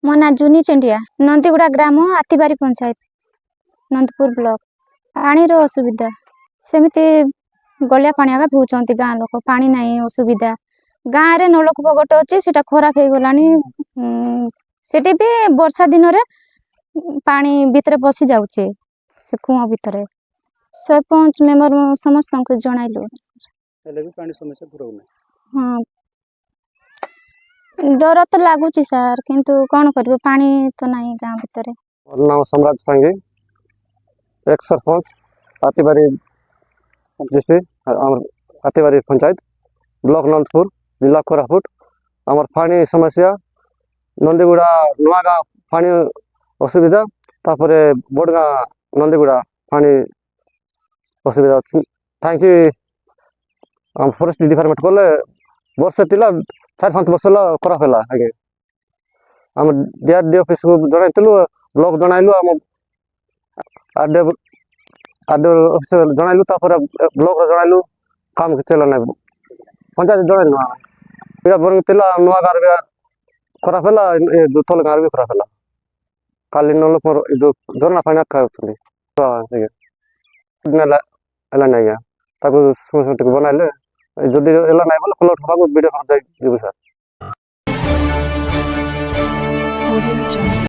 मो ना जुनी चेंडिया नंदीगुड़ा ग्राम आतिबारी पंचायत नंदपुर ब्लॉक पानी रो असुविधा सेमिति गलिया पानी आगा पिउचंती गाँ लोक पानी नहीं असुविधा गाँ रे नलकूप गोटे अच्छी से खराब हो गलानी सेठी भी वर्षा दिन रे पानी भितर पशि जाउचे से कुआ भितर सरपंच मेंबर समस्त को जणाइलु भी पानी समस्या पूरा होना हाँ डर तो लगुच सर किंतु कौन कर पानी तो नहीं गाँव भितर नाम सम्राट सांगी एक सरपंच आतिबारी डिस्ट्रिक्ट आतिबारी पंचायत ब्लॉक नंदपुर जिला कोरापुट आमर पानी समस्या नंदीगुड़ा नुआ गाँ पानी असुविधा तापर बड़गा नंदीगुड़ा पानी असुविधा थैंक यू फॉरेस्ट डिपार्टमेंट कले वर्ष तिला 4-5 वर्ष खराब है आगे आम डीआरडी ऑफिस को जनइलु ब्लॉक जनइलु आम आरडीओ ऑफिस जनइलु ब्लॉक जनइलु काम चल ना पंचायत जनइलु इला बरंग तिला नुआ गाँव भी खराब है दुतल गाँव भी खराब है काली नल जो झरना पानी खाऊँ बनाइले जदि एला नहीं बोले कलर ठोका वीडियो सर।